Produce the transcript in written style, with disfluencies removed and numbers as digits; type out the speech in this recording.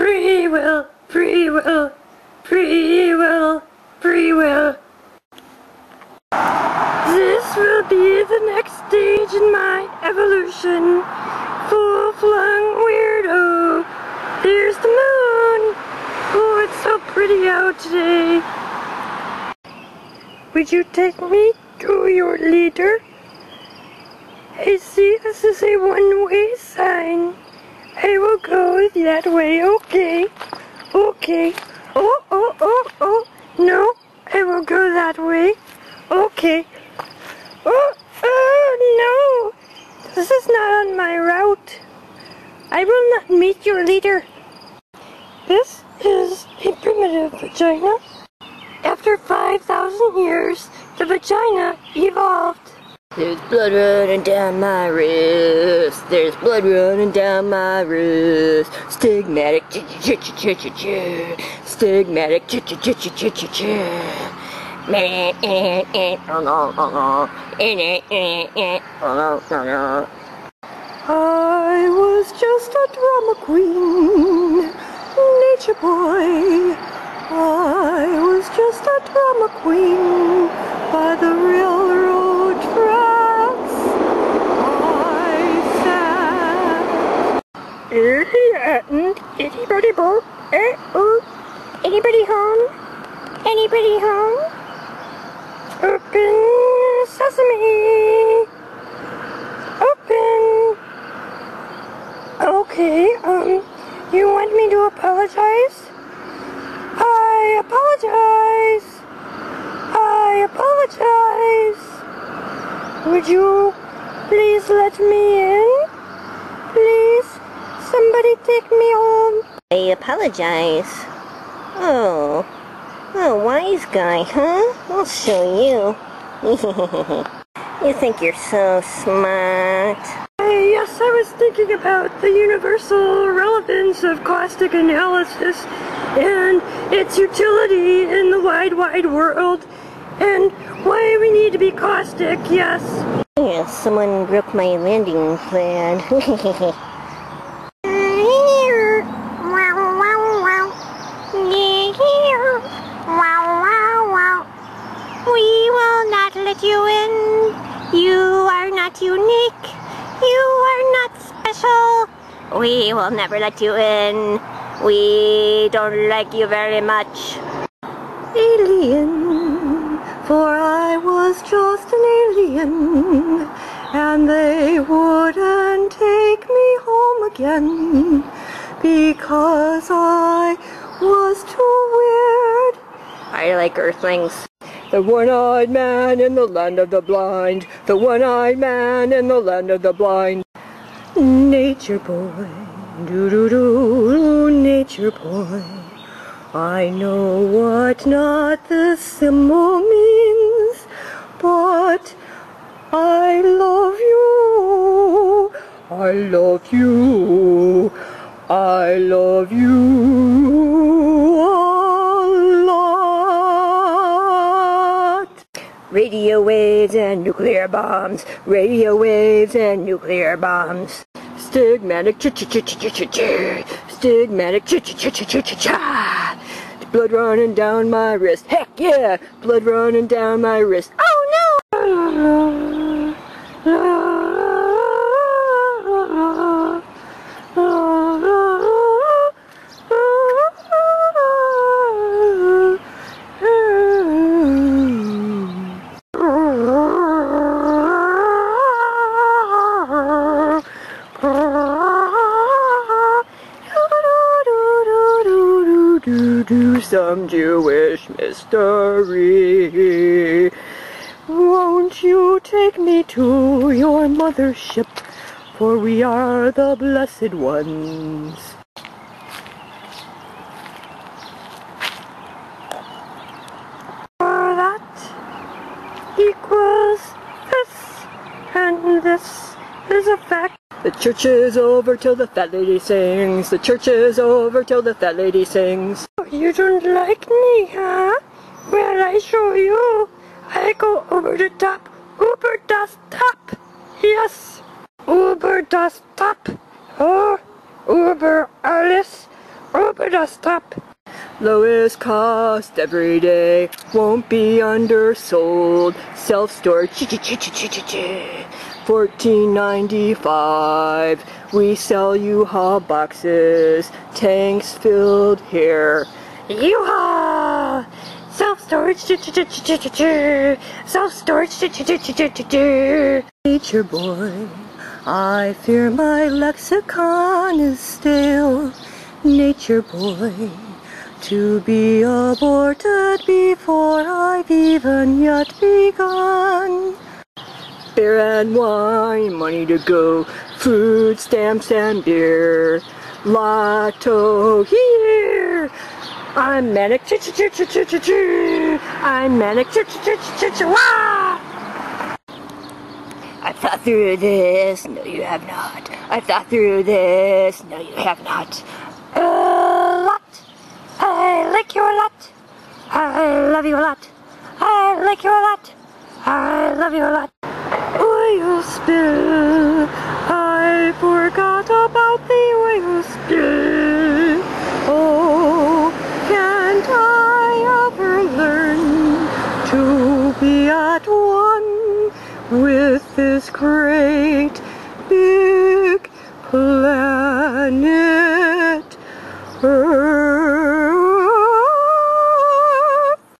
Free will, free will, free will, free will. This will be the next stage in my evolution. Full-flung weirdo. There's the moon. Oh, it's so pretty out today. Would you take me to your leader? I see this is a one-way sign. I will go that way, okay. Okay. Oh. No, I will go that way. Okay. No. This is not on my route. I will not meet your leader. This is a primitive vagina. After 5,000 years, the vagina evolved. There's blood running down my wrist. There's blood running down my wrist. Stigmatic, stigmatic, I was just a drama queen, nature boy. I was just a drama queen by the railroad tracks. I sat. Anybody home? Anybody home? Anybody home? Open sesame. Open. Okay, you want me to apologize? I apologize. Would you please let me in? Please, somebody take me home. I apologize. Oh, wise guy, huh? I'll show you. You think you're so smart. Yes, I was thinking about the universal relevance of caustic analysis and its utility in the wide world, and why we need to be caustic, yes. Yeah, someone broke my landing plan. We will not let you in. You are not unique. You are not special. We will never let you in. We don't like you very much. Alien, for I was just an alien, and they wouldn't take me home again, because I was too weird. I like Earthlings. The one-eyed man in the land of the blind, the one-eyed man in the land of the blind. Nature boy, doo-doo-doo, nature boy. I know what not the symbol means, but I love you, I love you, I love you a lot. Radio waves and nuclear bombs, radio waves and nuclear bombs. Stigmatic, stigmatic, cha-cha-cha-cha-cha-cha. Blood running down my wrist. Heck yeah, blood running down my wrist. Oh no! Some Jewish mystery. Won't you take me to your mothership, for we are the blessed ones. That equals this, and this is a fact. The church is over till the fat lady sings. The church is over till the fat lady sings. Oh, you don't like me, huh? Well, I show you. I go over the top. Uber das top. Yes. Uber das top. Oh, Uber alles. Open a stop. Lowest cost every day, won't be undersold. Self-storage, $14.95. We sell U-Haul boxes, tanks filled here. U-Haul! Self-storage, self-storage, Nature boy, I fear my lexicon is stale. Nature boy, to be aborted before I've even yet begun. Beer and wine, money to go, food stamps and beer. Lotto here. I'm manic, I'm manic, wah! I've thought through this. No, you have not. I've thought through this. No, you have not. A lot. I like you a lot. I love you a lot. I like you a lot. I love you a lot. Oil spill. I forgot about the oil spill. Oh, can't I ever learn to be at one with this crazy